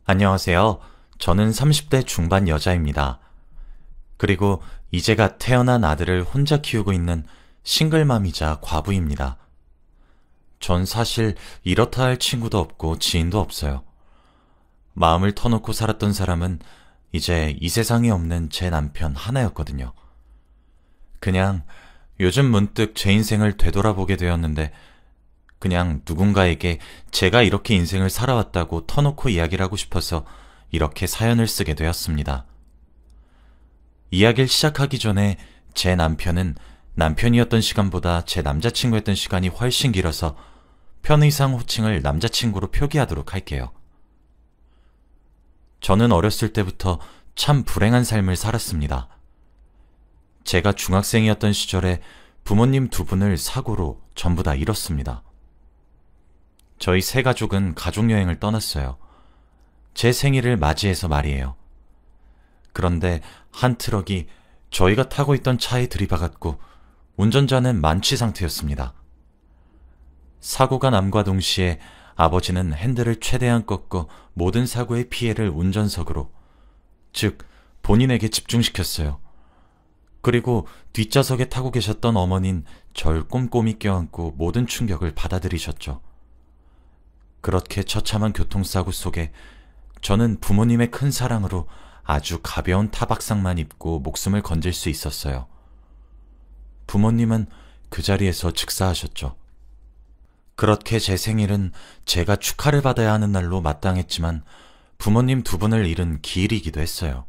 안녕하세요. 저는 30대 중반 여자입니다. 그리고 이제가 태어난 아들을 혼자 키우고 있는 싱글맘이자 과부입니다. 전 사실 이렇다 할 친구도 없고 지인도 없어요. 마음을 터놓고 살았던 사람은 이제 이 세상에 없는 제 남편 하나였거든요. 그냥 요즘 문득 제 인생을 되돌아보게 되었는데 그냥 누군가에게 제가 이렇게 인생을 살아왔다고 터놓고 이야기를 하고 싶어서 이렇게 사연을 쓰게 되었습니다. 이야기를 시작하기 전에 제 남편은 남편이었던 시간보다 제 남자친구였던 시간이 훨씬 길어서 편의상 호칭을 남자친구로 표기하도록 할게요. 저는 어렸을 때부터 참 불행한 삶을 살았습니다. 제가 중학생이었던 시절에 부모님 두 분을 사고로 전부 다 잃었습니다. 저희 세 가족은 가족여행을 떠났어요. 제 생일을 맞이해서 말이에요. 그런데 한 트럭이 저희가 타고 있던 차에 들이박았고 운전자는 만취 상태였습니다. 사고가 남과 동시에 아버지는 핸들을 최대한 꺾고 모든 사고의 피해를 운전석으로, 즉 본인에게 집중시켰어요. 그리고 뒷좌석에 타고 계셨던 어머니는 절 꼼꼼히 껴안고 모든 충격을 받아들이셨죠. 그렇게 처참한 교통사고 속에 저는 부모님의 큰 사랑으로 아주 가벼운 타박상만 입고 목숨을 건질 수 있었어요. 부모님은 그 자리에서 즉사하셨죠. 그렇게 제 생일은 제가 축하를 받아야 하는 날로 마땅했지만 부모님 두 분을 잃은 기일이기도 했어요.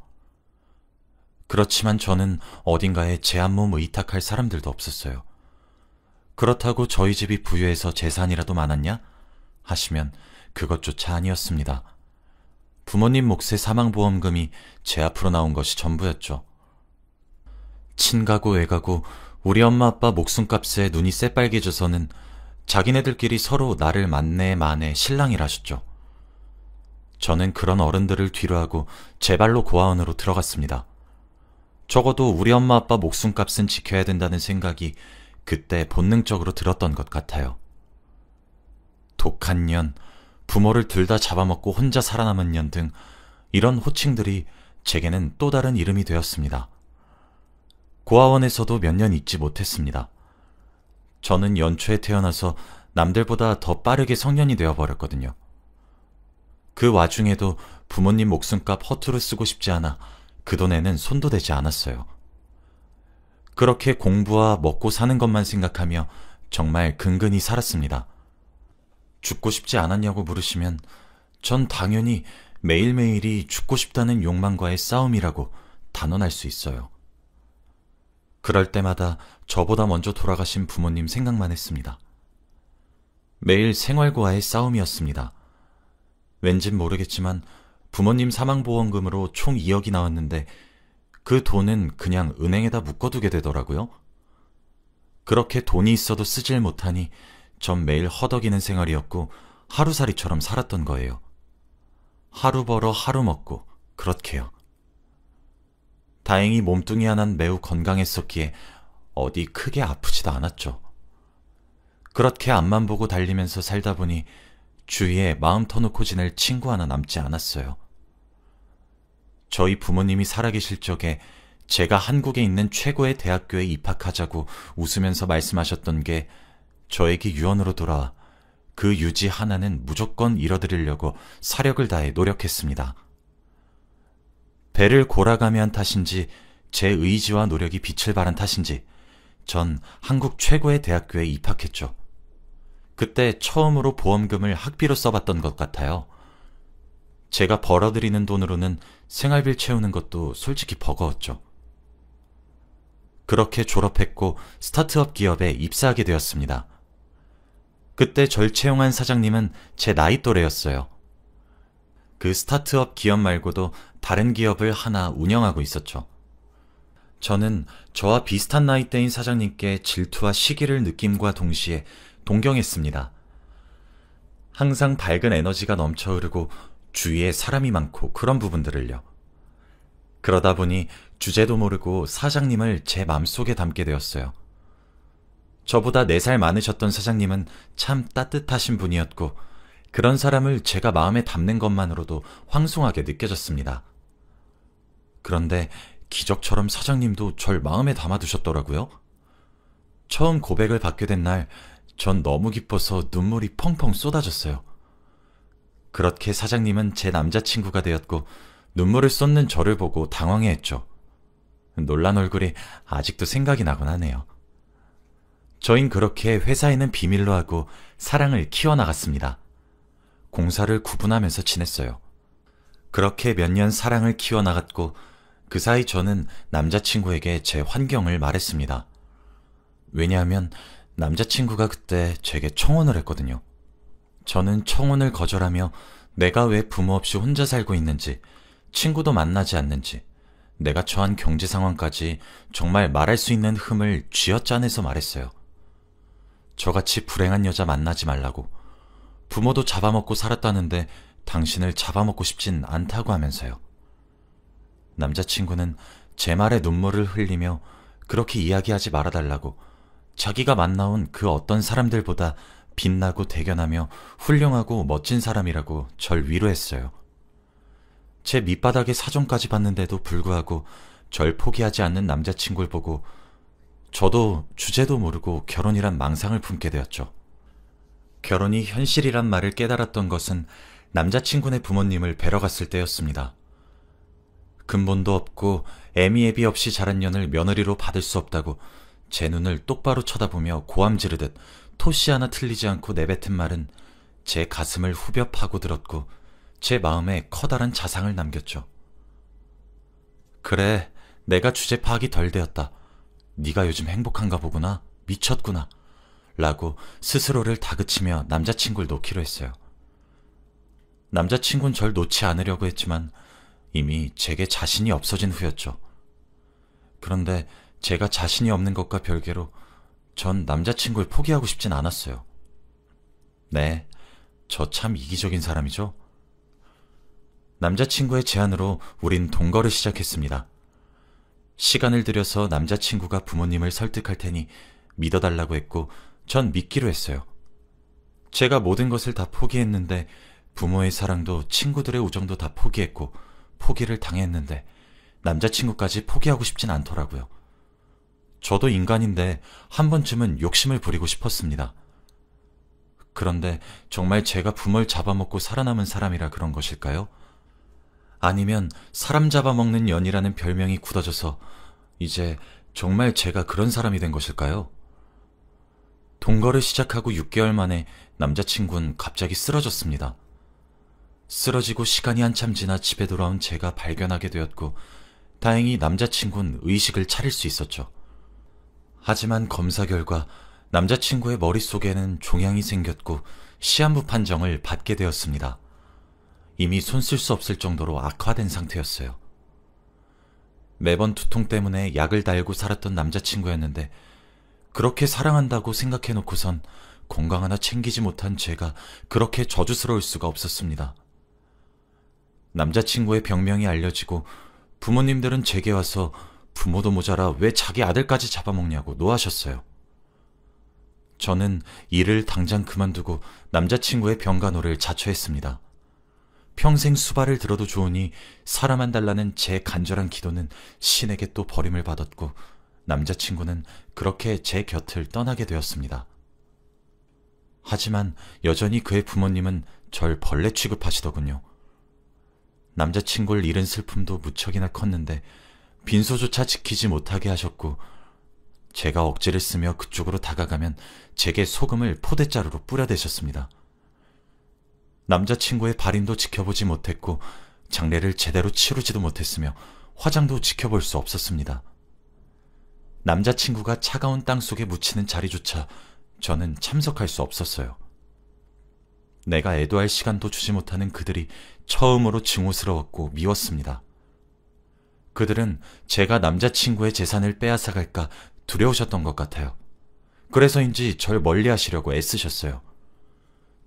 그렇지만 저는 어딘가에 제 한 몸 의탁할 사람들도 없었어요. 그렇다고 저희 집이 부유해서 재산이라도 많았냐? 하시면 그것조차 아니었습니다. 부모님 몫의 사망보험금이 제 앞으로 나온 것이 전부였죠. 친가고 외가고 우리 엄마 아빠 목숨값에 눈이 새빨개져서는 자기네들끼리 서로 나를 만내 만에 실랑이라셨죠. 저는 그런 어른들을 뒤로하고 제 발로 고아원으로 들어갔습니다. 적어도 우리 엄마 아빠 목숨값은 지켜야 된다는 생각이 그때 본능적으로 들었던 것 같아요. 독한 년, 부모를 둘 다 잡아먹고 혼자 살아남은 년 등 이런 호칭들이 제게는 또 다른 이름이 되었습니다. 고아원에서도 몇 년 있지 못했습니다. 저는 연초에 태어나서 남들보다 더 빠르게 성년이 되어버렸거든요. 그 와중에도 부모님 목숨값 허투루 쓰고 싶지 않아 그 돈에는 손도 대지 않았어요. 그렇게 공부와 먹고 사는 것만 생각하며 정말 근근히 살았습니다. 죽고 싶지 않았냐고 물으시면 전 당연히 매일매일이 죽고 싶다는 욕망과의 싸움이라고 단언할 수 있어요. 그럴 때마다 저보다 먼저 돌아가신 부모님 생각만 했습니다. 매일 생활과의 싸움이었습니다. 왠진 모르겠지만 부모님 사망보험금으로 총 2억이 나왔는데 그 돈은 그냥 은행에다 묶어두게 되더라고요. 그렇게 돈이 있어도 쓰질 못하니 전 매일 허덕이는 생활이었고 하루살이처럼 살았던 거예요. 하루 벌어 하루 먹고 그렇게요. 다행히 몸뚱이 하나는 매우 건강했었기에 어디 크게 아프지도 않았죠. 그렇게 앞만 보고 달리면서 살다 보니 주위에 마음 터놓고 지낼 친구 하나 남지 않았어요. 저희 부모님이 살아계실 적에 제가 한국에 있는 최고의 대학교에 입학하자고 웃으면서 말씀하셨던 게 저에게 유언으로 돌아와 그 유지 하나는 무조건 이뤄드리려고 사력을 다해 노력했습니다. 배를 골아가며 한 탓인지 제 의지와 노력이 빛을 발한 탓인지 전 한국 최고의 대학교에 입학했죠. 그때 처음으로 보험금을 학비로 써봤던 것 같아요. 제가 벌어들이는 돈으로는 생활비를 채우는 것도 솔직히 버거웠죠. 그렇게 졸업했고 스타트업 기업에 입사하게 되었습니다. 그때 절 채용한 사장님은 제 나이 또래였어요. 그 스타트업 기업 말고도 다른 기업을 하나 운영하고 있었죠. 저는 저와 비슷한 나이대인 사장님께 질투와 시기를 느낌과 동시에 동경했습니다. 항상 밝은 에너지가 넘쳐 흐르고 주위에 사람이 많고 그런 부분들을요. 그러다 보니 주제도 모르고 사장님을 제 맘속에 담게 되었어요. 저보다 4살 많으셨던 사장님은 참 따뜻하신 분이었고 그런 사람을 제가 마음에 담는 것만으로도 황송하게 느껴졌습니다. 그런데 기적처럼 사장님도 절 마음에 담아두셨더라고요. 처음 고백을 받게 된 날, 전 너무 기뻐서 눈물이 펑펑 쏟아졌어요. 그렇게 사장님은 제 남자친구가 되었고 눈물을 쏟는 저를 보고 당황해했죠. 놀란 얼굴이 아직도 생각이 나곤 하네요. 저흰 그렇게 회사에는 비밀로 하고 사랑을 키워나갔습니다. 공사를 구분하면서 지냈어요. 그렇게 몇 년 사랑을 키워나갔고 그 사이 저는 남자친구에게 제 환경을 말했습니다. 왜냐하면 남자친구가 그때 제게 청혼을 했거든요. 저는 청혼을 거절하며 내가 왜 부모 없이 혼자 살고 있는지, 친구도 만나지 않는지, 내가 처한 경제 상황까지 정말 말할 수 있는 흠을 쥐어짜내서 말했어요. 저같이 불행한 여자 만나지 말라고, 부모도 잡아먹고 살았다는데 당신을 잡아먹고 싶진 않다고 하면서요. 남자친구는 제 말에 눈물을 흘리며 그렇게 이야기하지 말아달라고, 자기가 만나온 그 어떤 사람들보다 빛나고 대견하며 훌륭하고 멋진 사람이라고 절 위로했어요. 제 밑바닥에 사정까지 받는데도 불구하고 절 포기하지 않는 남자친구를 보고 저도 주제도 모르고 결혼이란 망상을 품게 되었죠. 결혼이 현실이란 말을 깨달았던 것은 남자친구네 부모님을 뵈러 갔을 때였습니다. 근본도 없고 애미애비 없이 자란 년을 며느리로 받을 수 없다고 제 눈을 똑바로 쳐다보며 고함 지르듯 토시 하나 틀리지 않고 내뱉은 말은 제 가슴을 후벼 파고들었고 제 마음에 커다란 자상을 남겼죠. 그래, 내가 주제 파악이 덜 되었다. 네가 요즘 행복한가 보구나. 미쳤구나. 라고 스스로를 다그치며 남자친구를 놓기로 했어요. 남자친구는 절 놓지 않으려고 했지만 이미 제게 자신이 없어진 후였죠. 그런데 제가 자신이 없는 것과 별개로 전 남자친구를 포기하고 싶진 않았어요. 네, 저 참 이기적인 사람이죠. 남자친구의 제안으로 우린 동거를 시작했습니다. 시간을 들여서 남자친구가 부모님을 설득할 테니 믿어달라고 했고 전 믿기로 했어요. 제가 모든 것을 다 포기했는데 부모의 사랑도 친구들의 우정도 다 포기했고 포기를 당했는데 남자친구까지 포기하고 싶진 않더라고요. 저도 인간인데 한 번쯤은 욕심을 부리고 싶었습니다. 그런데 정말 제가 부모를 잡아먹고 살아남은 사람이라 그런 것일까요? 아니면 사람 잡아먹는 년이라는 별명이 굳어져서 이제 정말 제가 그런 사람이 된 것일까요? 동거를 시작하고 6개월 만에 남자친구는 갑자기 쓰러졌습니다. 쓰러지고 시간이 한참 지나 집에 돌아온 제가 발견하게 되었고 다행히 남자친구는 의식을 차릴 수 있었죠. 하지만 검사 결과 남자친구의 머릿속에는 종양이 생겼고 시한부 판정을 받게 되었습니다. 이미 손 쓸 수 없을 정도로 악화된 상태였어요. 매번 두통 때문에 약을 달고 살았던 남자친구였는데 그렇게 사랑한다고 생각해놓고선 건강 하나 챙기지 못한 제가 그렇게 저주스러울 수가 없었습니다. 남자친구의 병명이 알려지고 부모님들은 제게 와서 부모도 모자라 왜 자기 아들까지 잡아먹냐고 노하셨어요. 저는 일을 당장 그만두고 남자친구의 병간호를 자처했습니다. 평생 수발을 들어도 좋으니 사람 달라는 제 간절한 기도는 신에게 또 버림을 받았고 남자친구는 그렇게 제 곁을 떠나게 되었습니다. 하지만 여전히 그의 부모님은 절 벌레 취급하시더군요. 남자친구를 잃은 슬픔도 무척이나 컸는데 빈소조차 지키지 못하게 하셨고 제가 억지를 쓰며 그쪽으로 다가가면 제게 소금을 포대자루로 뿌려대셨습니다. 남자친구의 발인도 지켜보지 못했고 장례를 제대로 치르지도 못했으며 화장도 지켜볼 수 없었습니다. 남자친구가 차가운 땅 속에 묻히는 자리조차 저는 참석할 수 없었어요. 내가 애도할 시간도 주지 못하는 그들이 처음으로 증오스러웠고 미웠습니다. 그들은 제가 남자친구의 재산을 빼앗아갈까 두려우셨던 것 같아요. 그래서인지 절 멀리하시려고 애쓰셨어요.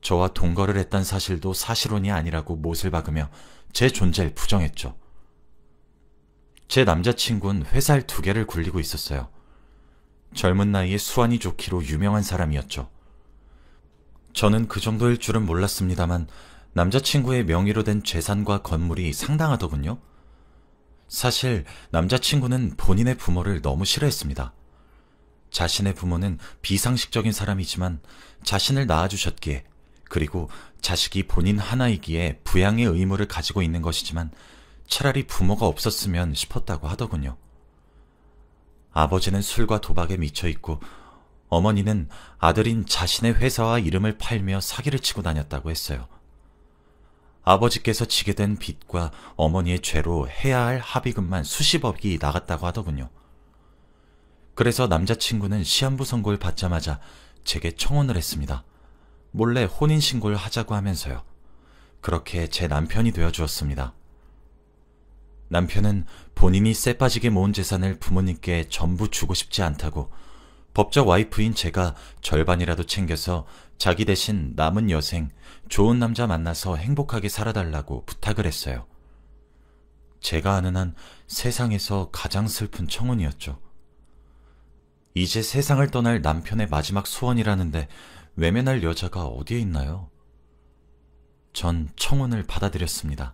저와 동거를 했단 사실도 사실혼이 아니라고 못을 박으며 제 존재를 부정했죠. 제 남자친구는 회사를 2개를 굴리고 있었어요. 젊은 나이에 수완이 좋기로 유명한 사람이었죠. 저는 그 정도일 줄은 몰랐습니다만 남자친구의 명의로 된 재산과 건물이 상당하더군요. 사실 남자친구는 본인의 부모를 너무 싫어했습니다. 자신의 부모는 비상식적인 사람이지만 자신을 낳아주셨기에, 그리고 자식이 본인 하나이기에 부양의 의무를 가지고 있는 것이지만 차라리 부모가 없었으면 싶었다고 하더군요. 아버지는 술과 도박에 미쳐 있고 어머니는 아들인 자신의 회사와 이름을 팔며 사기를 치고 다녔다고 했어요. 아버지께서 지게 된 빚과 어머니의 죄로 해야 할 합의금만 수십억이 나갔다고 하더군요. 그래서 남자친구는 시한부 선고를 받자마자 제게 청혼을 했습니다. 몰래 혼인신고를 하자고 하면서요. 그렇게 제 남편이 되어주었습니다. 남편은 본인이 쎄빠지게 모은 재산을 부모님께 전부 주고 싶지 않다고 법적 와이프인 제가 절반이라도 챙겨서 자기 대신 남은 여생, 좋은 남자 만나서 행복하게 살아달라고 부탁을 했어요. 제가 아는 한 세상에서 가장 슬픈 청혼이었죠. 이제 세상을 떠날 남편의 마지막 소원이라는데 외면할 여자가 어디에 있나요? 전 청혼을 받아들였습니다.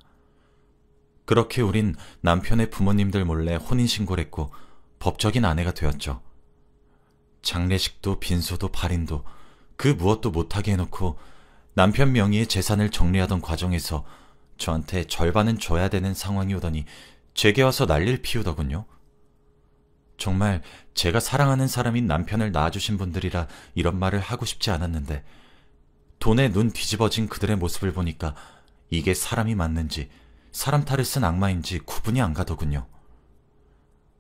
그렇게 우린 남편의 부모님들 몰래 혼인신고를 했고 법적인 아내가 되었죠. 장례식도 빈소도 발인도 그 무엇도 못하게 해놓고 남편 명의의 재산을 정리하던 과정에서 저한테 절반은 줘야 되는 상황이 오더니 제게 와서 난리를 피우더군요. 정말 제가 사랑하는 사람인 남편을 낳아주신 분들이라 이런 말을 하고 싶지 않았는데 돈에 눈 뒤집어진 그들의 모습을 보니까 이게 사람이 맞는지 사람 탈을 쓴 악마인지 구분이 안 가더군요.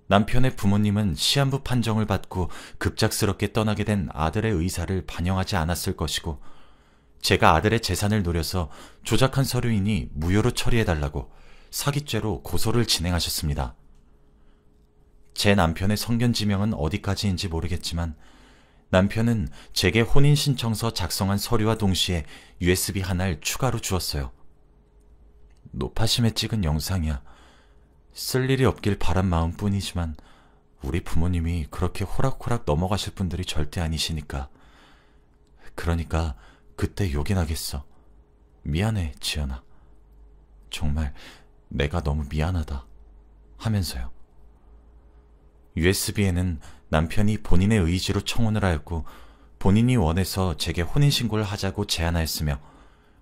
남편의 부모님은 시한부 판정을 받고 급작스럽게 떠나게 된 아들의 의사를 반영하지 않았을 것이고 제가 아들의 재산을 노려서 조작한 서류이니 무효로 처리해달라고 사기죄로 고소를 진행하셨습니다. 제 남편의 성견지명은 어디까지인지 모르겠지만 남편은 제게 혼인신청서 작성한 서류와 동시에 USB 하나를 추가로 주었어요. 노파심에 찍은 영상이야. 쓸 일이 없길 바란 마음뿐이지만 우리 부모님이 그렇게 호락호락 넘어가실 분들이 절대 아니시니까. 그러니까 그때 욕이 나겠어. 미안해, 지연아. 정말 내가 너무 미안하다. 하면서요. USB에는 남편이 본인의 의지로 청혼을 하였고 본인이 원해서 제게 혼인신고를 하자고 제안하였으며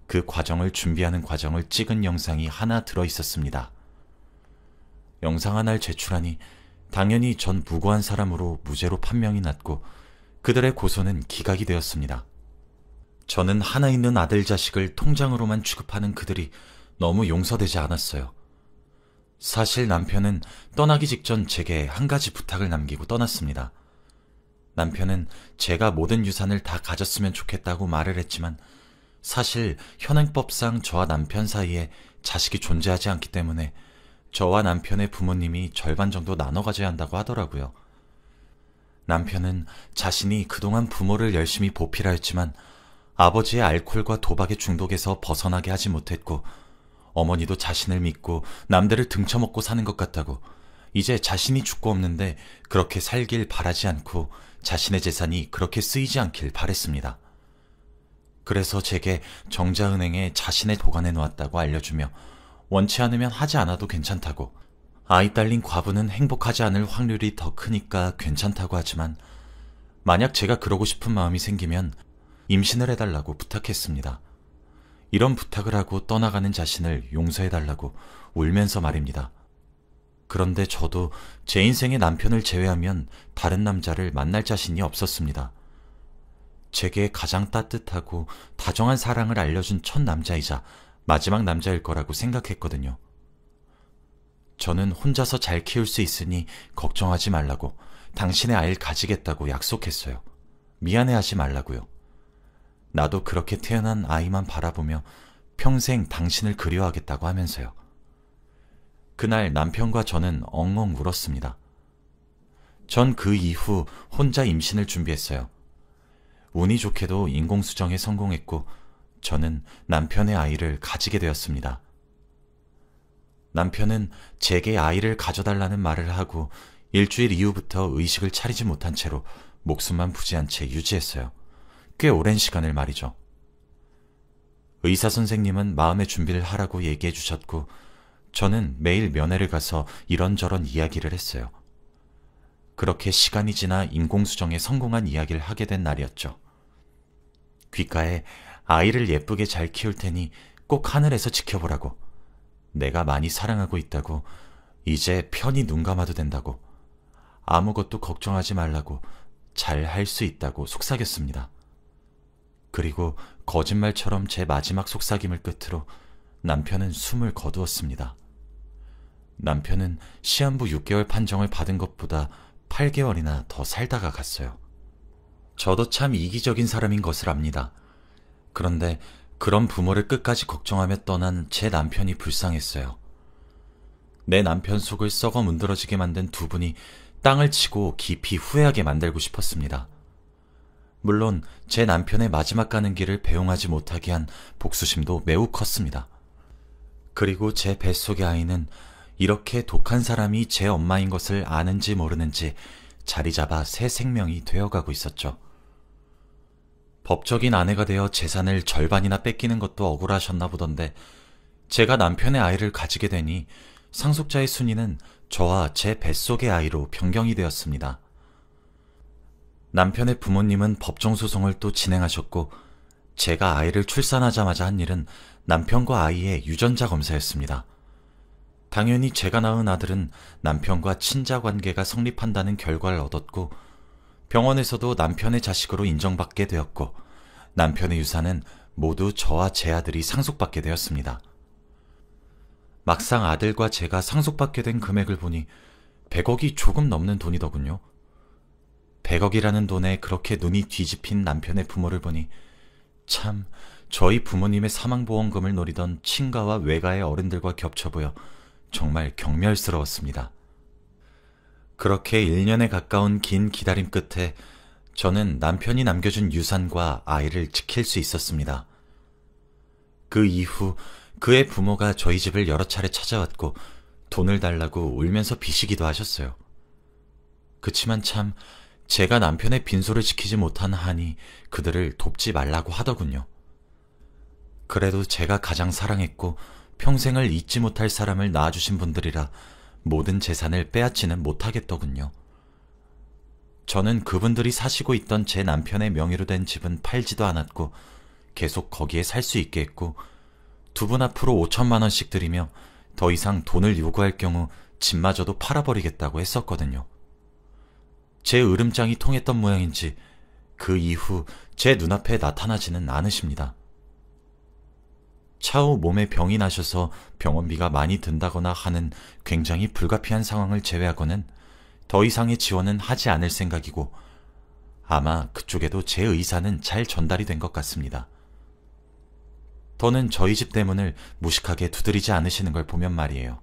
그 과정을 준비하는 과정을 찍은 영상이 하나 들어있었습니다. 영상 하나를 제출하니 당연히 전 무고한 사람으로 무죄로 판명이 났고 그들의 고소는 기각이 되었습니다. 저는 하나 있는 아들 자식을 통장으로만 취급하는 그들이 너무 용서되지 않았어요. 사실 남편은 떠나기 직전 제게 한 가지 부탁을 남기고 떠났습니다. 남편은 제가 모든 유산을 다 가졌으면 좋겠다고 말을 했지만 사실 현행법상 저와 남편 사이에 자식이 존재하지 않기 때문에 저와 남편의 부모님이 절반 정도 나눠 가져야 한다고 하더라고요. 남편은 자신이 그동안 부모를 열심히 보필하였지만 아버지의 알코올과 도박의 중독에서 벗어나게 하지 못했고 어머니도 자신을 믿고 남들을 등쳐먹고 사는 것 같다고 이제 자신이 죽고 없는데 그렇게 살길 바라지 않고 자신의 재산이 그렇게 쓰이지 않길 바랬습니다. 그래서 제게 정자은행에 자신의 보관해 놓았다고 알려주며 원치 않으면 하지 않아도 괜찮다고, 아이 딸린 과부는 행복하지 않을 확률이 더 크니까 괜찮다고 하지만 만약 제가 그러고 싶은 마음이 생기면 임신을 해달라고 부탁했습니다. 이런 부탁을 하고 떠나가는 자신을 용서해달라고 울면서 말입니다. 그런데 저도 제 인생의 남편을 제외하면 다른 남자를 만날 자신이 없었습니다. 제게 가장 따뜻하고 다정한 사랑을 알려준 첫 남자이자 마지막 남자일 거라고 생각했거든요. 저는 혼자서 잘 키울 수 있으니 걱정하지 말라고, 당신의 아이를 가지겠다고 약속했어요. 미안해하지 말라고요. 나도 그렇게 태어난 아이만 바라보며 평생 당신을 그리워하겠다고 하면서요. 그날 남편과 저는 엉엉 울었습니다. 전 그 이후 혼자 임신을 준비했어요. 운이 좋게도 인공수정에 성공했고 저는 남편의 아이를 가지게 되었습니다. 남편은 제게 아이를 가져달라는 말을 하고 일주일 이후부터 의식을 차리지 못한 채로 목숨만 부지한 채 유지했어요. 꽤 오랜 시간을 말이죠. 의사 선생님은 마음의 준비를 하라고 얘기해 주셨고, 저는 매일 면회를 가서 이런저런 이야기를 했어요. 그렇게 시간이 지나 인공수정에 성공한 이야기를 하게 된 날이었죠. 귓가에 아이를 예쁘게 잘 키울 테니 꼭 하늘에서 지켜보라고, 내가 많이 사랑하고 있다고, 이제 편히 눈 감아도 된다고, 아무것도 걱정하지 말라고, 잘 할 수 있다고 속삭였습니다. 그리고 거짓말처럼 제 마지막 속삭임을 끝으로 남편은 숨을 거두었습니다. 남편은 시한부 6개월 판정을 받은 것보다 8개월이나 더 살다가 갔어요. 저도 참 이기적인 사람인 것을 압니다. 그런데 그런 부모를 끝까지 걱정하며 떠난 제 남편이 불쌍했어요. 내 남편 속을 썩어 문드러지게 만든 두 분이 땅을 치고 깊이 후회하게 만들고 싶었습니다. 물론 제 남편의 마지막 가는 길을 배웅하지 못하게 한 복수심도 매우 컸습니다. 그리고 제 뱃속의 아이는 이렇게 독한 사람이 제 엄마인 것을 아는지 모르는지 자리 잡아 새 생명이 되어가고 있었죠. 법적인 아내가 되어 재산을 절반이나 뺏기는 것도 억울하셨나 보던데, 제가 남편의 아이를 가지게 되니 상속자의 순위는 저와 제 뱃속의 아이로 변경이 되었습니다. 남편의 부모님은 법정소송을 또 진행하셨고, 제가 아이를 출산하자마자 한 일은 남편과 아이의 유전자 검사였습니다. 당연히 제가 낳은 아들은 남편과 친자 관계가 성립한다는 결과를 얻었고, 병원에서도 남편의 자식으로 인정받게 되었고, 남편의 유산은 모두 저와 제 아들이 상속받게 되었습니다. 막상 아들과 제가 상속받게 된 금액을 보니 100억이 조금 넘는 돈이더군요. 100억이라는 돈에 그렇게 눈이 뒤집힌 남편의 부모를 보니 참 저희 부모님의 사망보험금을 노리던 친가와 외가의 어른들과 겹쳐 보여 정말 경멸스러웠습니다. 그렇게 1년에 가까운 긴 기다림 끝에 저는 남편이 남겨준 유산과 아이를 지킬 수 있었습니다. 그 이후 그의 부모가 저희 집을 여러 차례 찾아왔고 돈을 달라고 울면서 비시기도 하셨어요. 그치만 참 제가 남편의 빈소를 지키지 못한 한이 그들을 돕지 말라고 하더군요. 그래도 제가 가장 사랑했고 평생을 잊지 못할 사람을 낳아주신 분들이라 모든 재산을 빼앗지는 못하겠더군요. 저는 그분들이 사시고 있던 제 남편의 명의로 된 집은 팔지도 않았고 계속 거기에 살 수 있게 했고, 두 분 앞으로 5천만 원씩 드리며 더 이상 돈을 요구할 경우 집마저도 팔아버리겠다고 했었거든요. 제 으름장이 통했던 모양인지 그 이후 제 눈앞에 나타나지는 않으십니다. 차후 몸에 병이 나셔서 병원비가 많이 든다거나 하는 굉장히 불가피한 상황을 제외하고는 더 이상의 지원은 하지 않을 생각이고, 아마 그쪽에도 제 의사는 잘 전달이 된 것 같습니다. 더는 저희 집 대문을 무식하게 두드리지 않으시는 걸 보면 말이에요.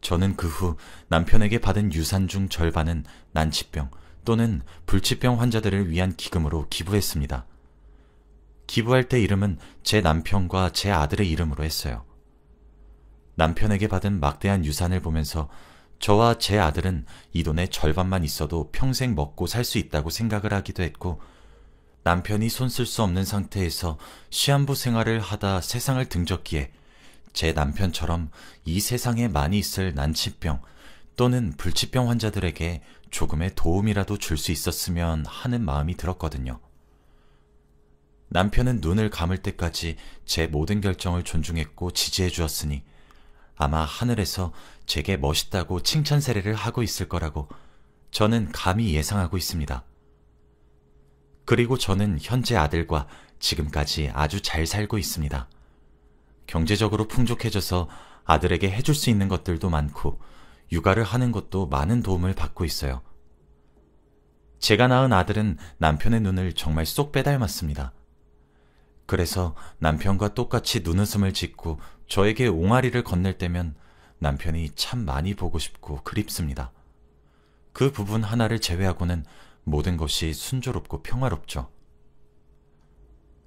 저는 그 후 남편에게 받은 유산 중 절반은 난치병 또는 불치병 환자들을 위한 기금으로 기부했습니다. 기부할 때 이름은 제 남편과 제 아들의 이름으로 했어요. 남편에게 받은 막대한 유산을 보면서 저와 제 아들은 이 돈의 절반만 있어도 평생 먹고 살 수 있다고 생각을 하기도 했고, 남편이 손 쓸 수 없는 상태에서 시한부 생활을 하다 세상을 등졌기에 제 남편처럼 이 세상에 많이 있을 난치병 또는 불치병 환자들에게 조금의 도움이라도 줄 수 있었으면 하는 마음이 들었거든요. 남편은 눈을 감을 때까지 제 모든 결정을 존중했고 지지해 주었으니 아마 하늘에서 제게 멋있다고 칭찬 세례를 하고 있을 거라고 저는 감히 예상하고 있습니다. 그리고 저는 현재 아들과 지금까지 아주 잘 살고 있습니다. 경제적으로 풍족해져서 아들에게 해줄 수 있는 것들도 많고 육아를 하는 것도 많은 도움을 받고 있어요. 제가 낳은 아들은 남편의 눈을 정말 쏙 빼닮았습니다. 그래서 남편과 똑같이 눈웃음을 짓고 저에게 옹알이를 건넬 때면 남편이 참 많이 보고 싶고 그립습니다. 그 부분 하나를 제외하고는 모든 것이 순조롭고 평화롭죠.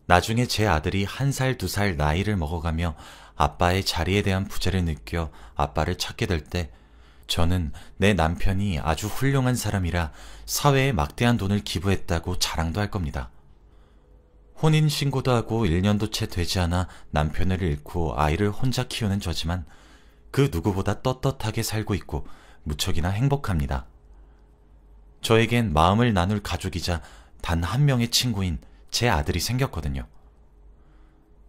나중에 제 아들이 1살, 2살 나이를 먹어가며 아빠의 자리에 대한 부재를 느껴 아빠를 찾게 될 때 저는 내 남편이 아주 훌륭한 사람이라 사회에 막대한 돈을 기부했다고 자랑도 할 겁니다. 혼인신고도 하고 1년도 채 되지 않아 남편을 잃고 아이를 혼자 키우는 저지만 그 누구보다 떳떳하게 살고 있고 무척이나 행복합니다. 저에겐 마음을 나눌 가족이자 단 한 명의 친구인 제 아들이 생겼거든요.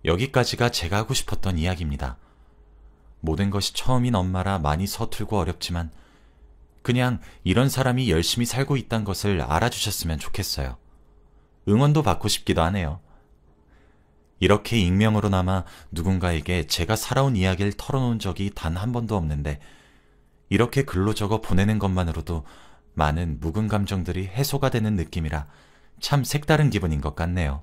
여기까지가 제가 하고 싶었던 이야기입니다. 모든 것이 처음인 엄마라 많이 서툴고 어렵지만 그냥 이런 사람이 열심히 살고 있다는 것을 알아주셨으면 좋겠어요. 응원도 받고 싶기도 하네요. 이렇게 익명으로나마 누군가에게 제가 살아온 이야기를 털어놓은 적이 단 한 번도 없는데 이렇게 글로 적어 보내는 것만으로도 많은 묵은 감정들이 해소가 되는 느낌이라 참 색다른 기분인 것 같네요.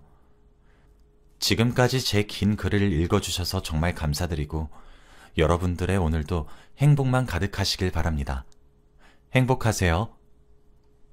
지금까지 제 긴 글을 읽어주셔서 정말 감사드리고 여러분들의 오늘도 행복만 가득하시길 바랍니다. 행복하세요.